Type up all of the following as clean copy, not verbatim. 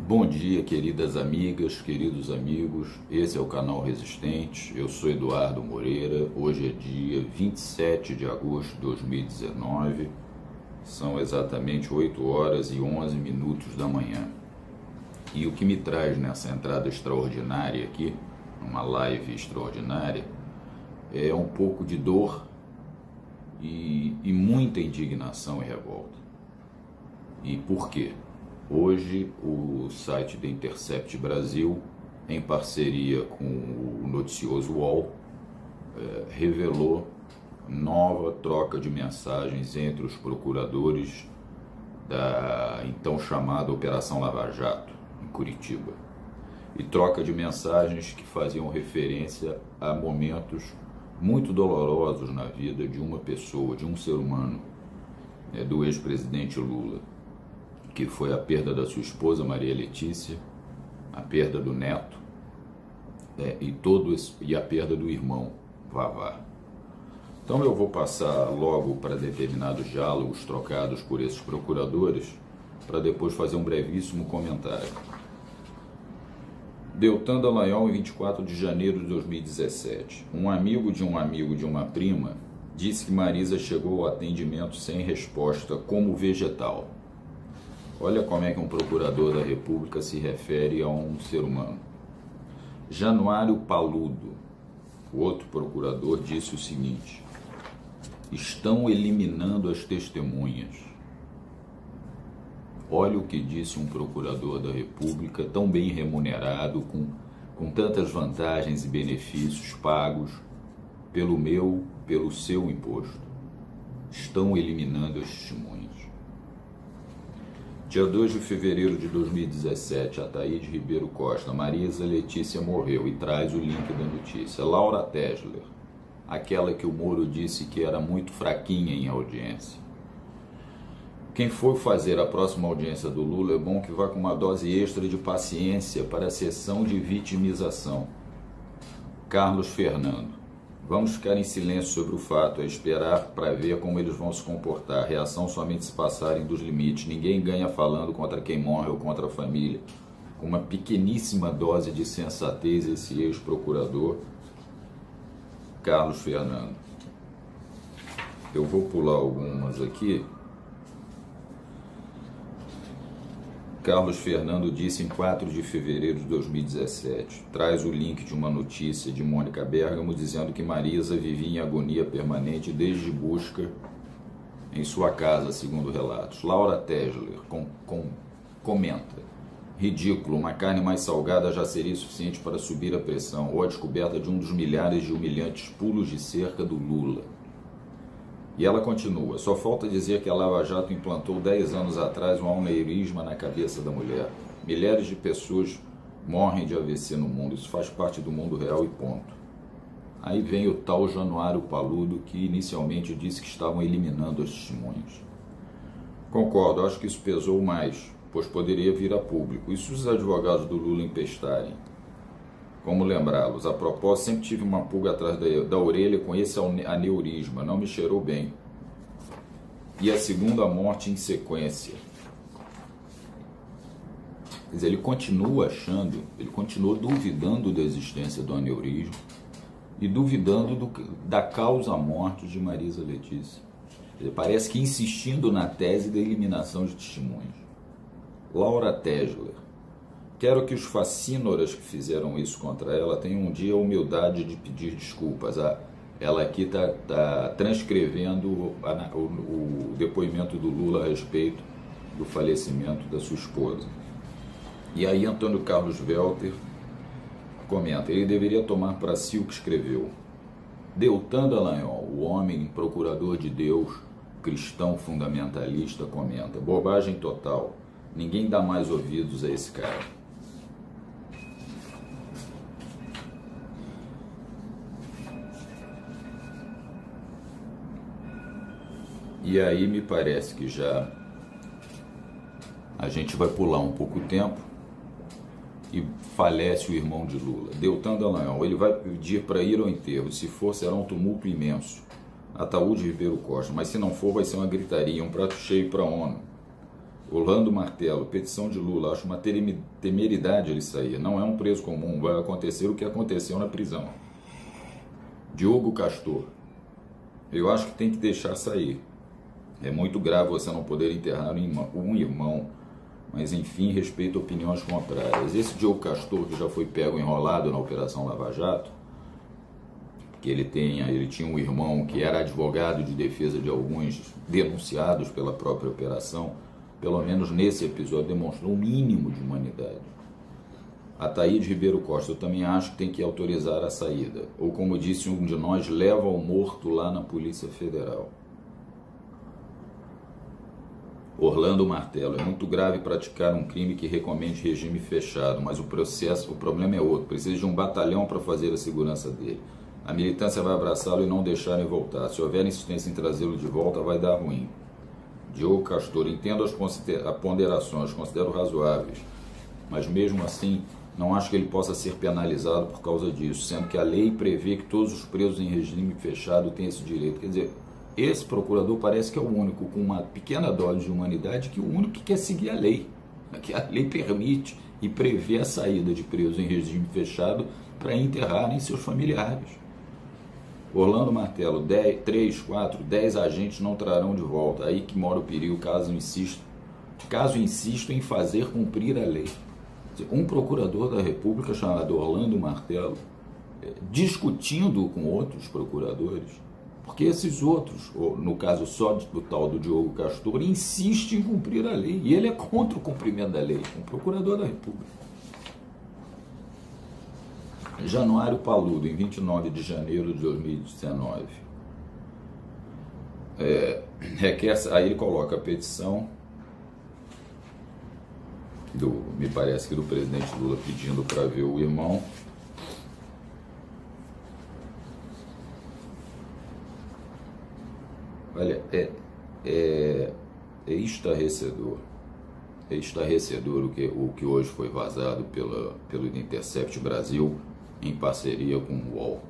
Bom dia, queridas amigas, queridos amigos. Esse é o canal Resistentes. Eu sou Eduardo Moreira. Hoje é dia 27 de agosto de 2019. São exatamente 8 horas e 11 minutos da manhã. E o que me traz nessa entrada extraordinária aqui, uma live extraordinária, é um pouco de dor e muita indignação e revolta. E por quê? Hoje o site da Intercept Brasil, em parceria com o noticioso UOL, revelou nova troca de mensagens entre os procuradores da então chamada Operação Lava Jato, em Curitiba. E troca de mensagens que faziam referência a momentos muito dolorosos na vida de uma pessoa, de um ser humano, do ex-presidente Lula, que foi a perda da sua esposa Maria Letícia, a perda do neto e a perda do irmão Vavá. Então eu vou passar logo para determinados diálogos trocados por esses procuradores, para depois fazer um brevíssimo comentário. Deltan Dallagnol, em 24 de janeiro de 2017. Um amigo de uma prima disse que Marisa chegou ao atendimento sem resposta como vegetal. Olha como é que um procurador da República se refere a um ser humano. Januário Paludo, o outro procurador, disse o seguinte: estão eliminando as testemunhas. Olha o que disse um procurador da República, tão bem remunerado, com tantas vantagens e benefícios pagos pelo seu imposto. Estão eliminando as testemunhas. Dia 2 de fevereiro de 2017, Ataíde Ribeiro Costa, Marisa Letícia morreu, e traz o link da notícia. Laura Tesler, aquela que o Moro disse que era muito fraquinha em audiência. Quem for fazer a próxima audiência do Lula é bom que vá com uma dose extra de paciência para a sessão de vitimização. Carlos Fernando. Vamos ficar em silêncio sobre o fato, é esperar para ver como eles vão se comportar. Reação somente se passarem dos limites. Ninguém ganha falando contra quem morre ou contra a família. Com uma pequeníssima dose de sensatez, esse ex-procurador, Carlos Fernando. Eu vou pular algumas aqui. Carlos Fernando disse em 4 de fevereiro de 2017, traz o link de uma notícia de Mônica Bergamo dizendo que Marisa vivia em agonia permanente desde busca em sua casa, segundo relatos. Laura Tesler comenta: ridículo, uma carne mais salgada já seria suficiente para subir a pressão, ou a descoberta de um dos milhares de humilhantes pulos de cerca do Lula. E ela continua: só falta dizer que a Lava Jato implantou 10 anos atrás um aneurisma na cabeça da mulher. Milhares de pessoas morrem de AVC no mundo, isso faz parte do mundo real e ponto. Aí vem o tal Januário Paludo, que inicialmente disse que estavam eliminando as testemunhas. Concordo, acho que isso pesou mais, pois poderia vir a público. E se os advogados do Lula empestarem? Como lembrá-los? A propósito, sempre tive uma pulga atrás da orelha com esse aneurisma, não me cheirou bem. E a segunda morte em sequência. Quer dizer, ele continua duvidando da existência do aneurisma e duvidando da causa-morte de Marisa Letícia. Ele parece que insistindo na tese da eliminação de testemunhas. Laura Tesler. Quero que os facínoras que fizeram isso contra ela tenham um dia a humildade de pedir desculpas. Ela aqui está transcrevendo o depoimento do Lula a respeito do falecimento da sua esposa. E aí Antônio Carlos Welter comenta: ele deveria tomar para si o que escreveu. Deltan Dallagnol, o homem procurador de Deus, cristão fundamentalista, comenta: bobagem total, ninguém dá mais ouvidos a esse cara. E aí me parece que já a gente vai pular um pouco o tempo e falece o irmão de Lula. Deltan Dallagnol, ele vai pedir para ir ao enterro. Se for, será um tumulto imenso. Ataúde Ribeiro Costa. Mas se não for, vai ser uma gritaria, um prato cheio para a ONU. Orlando Martello, petição de Lula, acho uma temeridade ele sair. Não é um preso comum, vai acontecer o que aconteceu na prisão. Diogo Castor, eu acho que tem que deixar sair. É muito grave você não poder enterrar um irmão, mas enfim, respeito opiniões contrárias. Esse Diogo Castor, que já foi pego enrolado na Operação Lava Jato, que ele tinha um irmão que era advogado de defesa de alguns denunciados pela própria operação, pelo menos nesse episódio demonstrou um mínimo de humanidade. Ataíde Ribeiro Costa, eu também acho que tem que autorizar a saída. Ou como disse um de nós, leva o morto lá na Polícia Federal. Orlando Martello, é muito grave praticar um crime que recomende regime fechado, mas o problema é outro, precisa de um batalhão para fazer a segurança dele. A militância vai abraçá-lo e não deixar ele voltar. Se houver insistência em trazê-lo de volta, vai dar ruim. Diogo Castor, entendo as ponderações, considero razoáveis, mas mesmo assim não acho que ele possa ser penalizado por causa disso, sendo que a lei prevê que todos os presos em regime fechado têm esse direito. Quer dizer, esse procurador parece que é o único, com uma pequena dose de humanidade, que o único que quer seguir a lei, que a lei permite e prevê a saída de presos em regime fechado para enterrarem seus familiares. Orlando Martello, 3, 4, 10 agentes não trarão de volta. Aí que mora o perigo, caso insisto em fazer cumprir a lei. Um procurador da República chamado Orlando Martello, discutindo com outros procuradores, porque esses outros, no caso só do tal do Diogo Castor, insistem em cumprir a lei. E ele é contra o cumprimento da lei, um procurador da República. Januário Paludo, em 29 de janeiro de 2019. Aí ele coloca a petição me parece que do presidente Lula pedindo para ver o irmão. Olha, é estarrecedor. É estarrecedor o que hoje foi vazado pelo Intercept Brasil, em parceria com o UOL.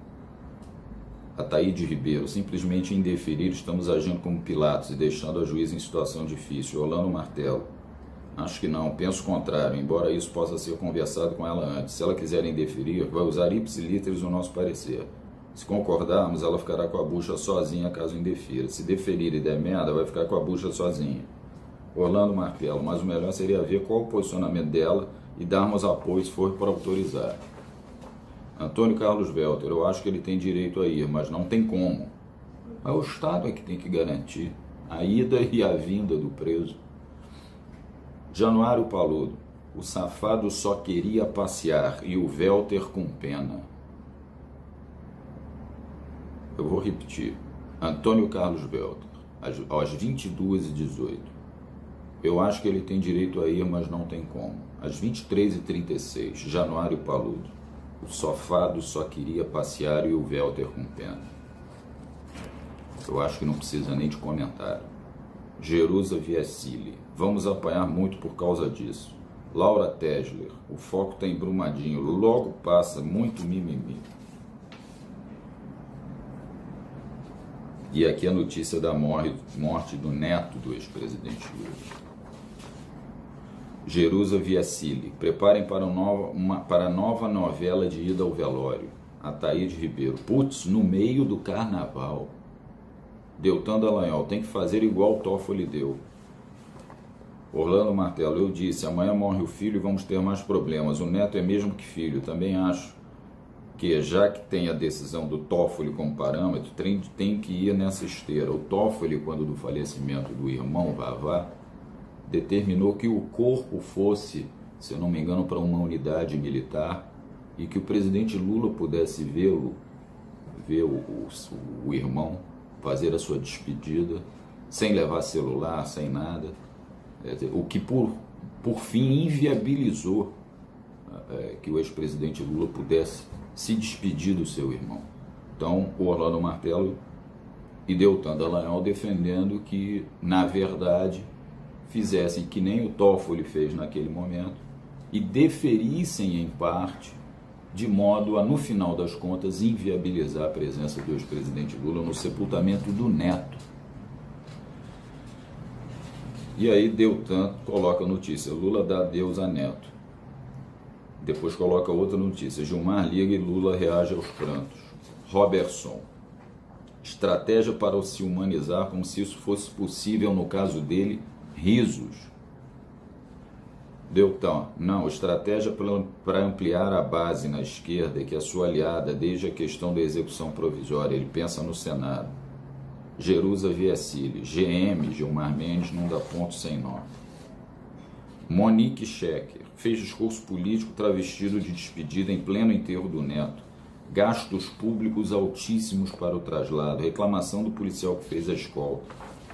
Ataíde Ribeiro, simplesmente indeferir, estamos agindo como Pilatos e deixando a juíza em situação difícil. Orlando Martello, acho que não, penso o contrário, embora isso possa ser conversado com ela antes. Se ela quiser indeferir, vai usar ipsilíteres o nosso parecer. Se concordarmos, ela ficará com a bucha sozinha caso indefira. Se deferir e der merda, vai ficar com a bucha sozinha. Orlando Martello, mas o melhor seria ver qual o posicionamento dela e darmos apoio se for para autorizar. Antônio Carlos Welter, eu acho que ele tem direito a ir, mas não tem como. É o Estado é que tem que garantir a ida e a vinda do preso. Januário Paludo, o safado só queria passear e o Welter com pena. Eu vou repetir. Antônio Carlos Welter, às 22h18. Eu acho que ele tem direito a ir, mas não tem como. Às 23h36, Januário Paludo. O safado só queria passear e o Welter com pena. Eu acho que não precisa nem de comentário. Jerusa Viesili. Vamos apanhar muito por causa disso. Laura Tesler. O foco está em Brumadinho. Logo passa muito mimimi. E aqui a notícia da morte do neto do ex-presidente Lula. Jerusa Viesili, preparem para a nova novela de ida ao velório. Ataíde Ribeiro, putz, no meio do carnaval. Deltan Dallagnol, tem que fazer igual o Toffoli deu. Orlando Martello, eu disse, amanhã morre o filho e vamos ter mais problemas. O neto é mesmo que filho, também acho que, já que tem a decisão do Toffoli como parâmetro, tem que ir nessa esteira. O Toffoli, quando do falecimento do irmão Vavá, determinou que o corpo fosse, se eu não me engano, para uma unidade militar e que o presidente Lula pudesse ver o irmão fazer a sua despedida, sem levar celular, sem nada, o que por fim inviabilizou que o ex-presidente Lula pudesse se despedir do seu irmão. Então, o Orlando Martello e Deltan Dallagnol defendendo que, na verdade, fizessem que nem o Toffoli fez naquele momento e deferissem em parte, de modo a, no final das contas, inviabilizar a presença do ex-presidente Lula no sepultamento do neto. E aí Deltan coloca a notícia: Lula dá adeus a Neto. Depois coloca outra notícia: Gilmar liga e Lula reage aos prantos. Robertson: estratégia para se humanizar como se isso fosse possível no caso dele, risos. Deltan: não, estratégia para ampliar a base na esquerda, que é sua aliada desde a questão da execução provisória, ele pensa no Senado. Jerusa Viacili: GM, Gilmar Mendes não dá ponto sem nó. Monique Schecker: fez discurso político travestido de despedida em pleno enterro do Neto. Gastos públicos altíssimos para o traslado. Reclamação do policial que fez a escolta.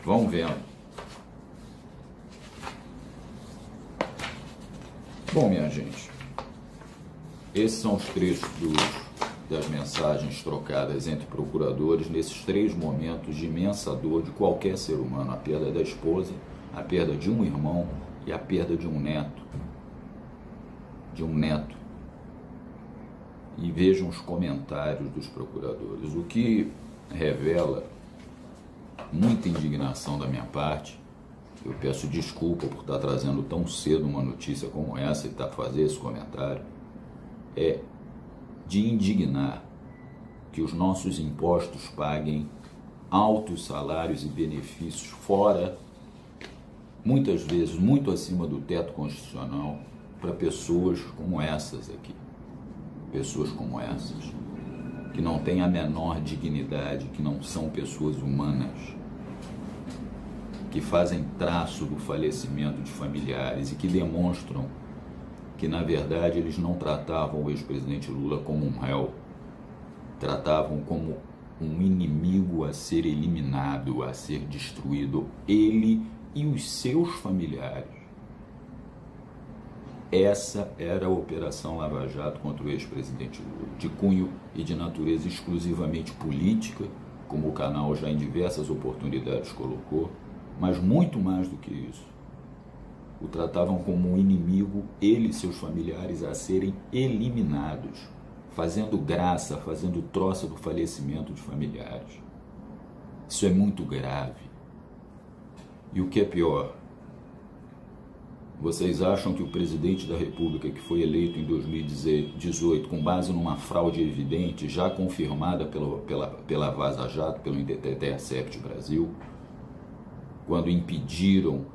Vão vendo. Bom, minha gente, esses são os trechos das mensagens trocadas entre procuradores nesses 3 momentos de imensa dor de qualquer ser humano: a perda da esposa, a perda de um irmão e a perda de um neto. E vejam os comentários dos procuradores, o que revela muita indignação da minha parte. Eu peço desculpa por estar trazendo tão cedo uma notícia como essa e estar fazendo esse comentário. É de indignar que os nossos impostos paguem altos salários e benefícios fora, muitas vezes muito acima do teto constitucional, para pessoas como essas aqui. Pessoas como essas, que não têm a menor dignidade, que não são pessoas humanas, que fazem traço do falecimento de familiares e que demonstram que, na verdade, eles não tratavam o ex-presidente Lula como um réu, tratavam como um inimigo a ser eliminado, a ser destruído, ele e os seus familiares. Essa era a Operação Lava Jato contra o ex-presidente Lula, de cunho e de natureza exclusivamente política, como o canal já em diversas oportunidades colocou, mas muito mais do que isso. O tratavam como um inimigo, ele e seus familiares, a serem eliminados, fazendo graça, fazendo troça do falecimento de familiares. Isso é muito grave. E o que é pior? Vocês acham que o presidente da República, que foi eleito em 2018 com base numa fraude evidente, já confirmada pela Vaza Jato, pelo Intercept Brasil, quando impediram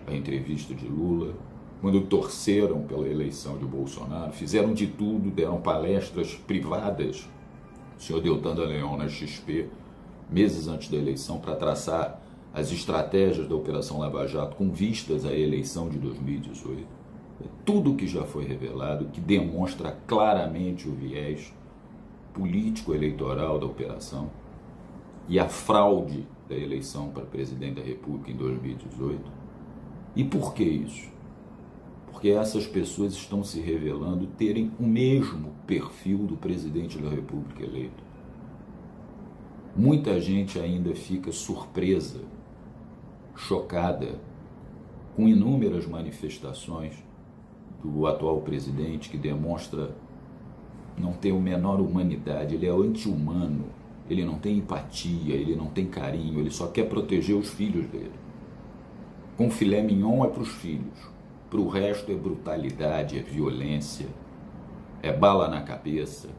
a entrevista de Lula, quando torceram pela eleição de Bolsonaro, fizeram de tudo, deram palestras privadas, o senhor Deltan Dallagnol na XP, meses antes da eleição, para traçar as estratégias da Operação Lava Jato com vistas à eleição de 2018. Tudo o que já foi revelado, que demonstra claramente o viés político-eleitoral da operação e a fraude da eleição para presidente da República em 2018. E por que isso? Porque essas pessoas estão se revelando terem o mesmo perfil do presidente da República eleito. Muita gente ainda fica surpresa, chocada, com inúmeras manifestações do atual presidente que demonstra não ter a menor humanidade, ele é anti-humano, ele não tem empatia, ele não tem carinho, ele só quer proteger os filhos dele. Com filé mignon é para os filhos, para o resto é brutalidade, é violência, é bala na cabeça,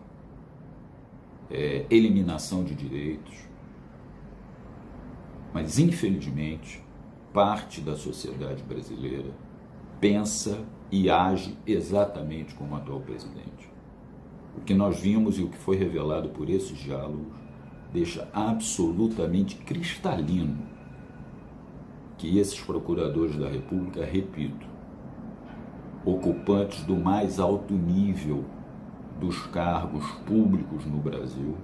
é eliminação de direitos. Mas, infelizmente, parte da sociedade brasileira pensa e age exatamente como o atual presidente. O que nós vimos e o que foi revelado por esses diálogos deixa absolutamente cristalino que esses procuradores da República, repito, ocupantes do mais alto nível dos cargos públicos no Brasil,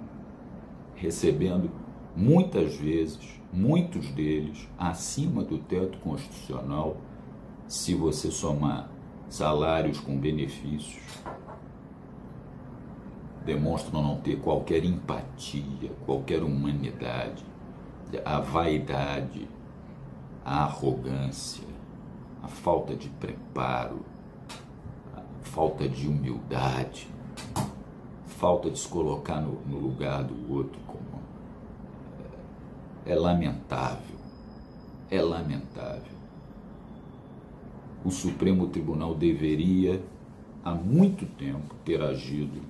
recebendo muitas vezes, muitos deles, acima do teto constitucional, se você somar salários com benefícios, demonstram não ter qualquer empatia, qualquer humanidade, a vaidade, a arrogância, a falta de preparo, a falta de humildade, falta de se colocar no lugar do outro. É lamentável, é lamentável. o Supremo Tribunal deveria, há muito tempo, ter agido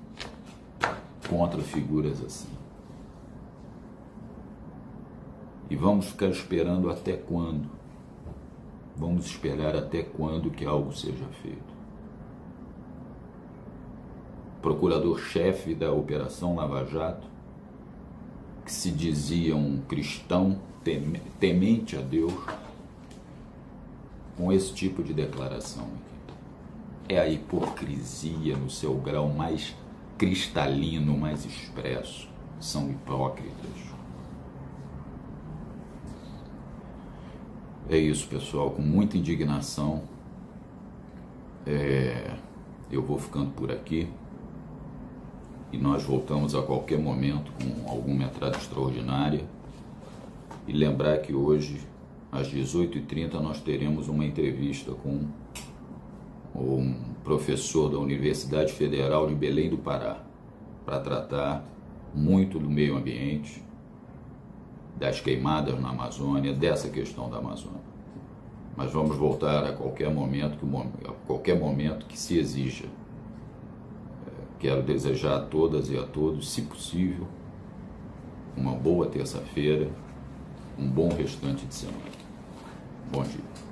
contra figuras assim. E vamos ficar esperando até quando? Vamos esperar até quando que algo seja feito? Procurador-chefe da Operação Lava Jato, que se dizia um cristão temente a Deus, com esse tipo de declaração aqui. É a hipocrisia no seu grau mais cristalino, mais expresso. São hipócritas. É isso, pessoal, com muita indignação, eu vou ficando por aqui e nós voltamos a qualquer momento com alguma entrada extraordinária. E lembrar que hoje, às 18h30, nós teremos uma entrevista com um professor da Universidade Federal de Belém do Pará, para tratar muito do meio ambiente, das queimadas na Amazônia, dessa questão da Amazônia. Mas vamos voltar a qualquer momento que se exija. Quero desejar a todas e a todos, se possível, uma boa terça-feira, um bom restante de semana. Bom dia.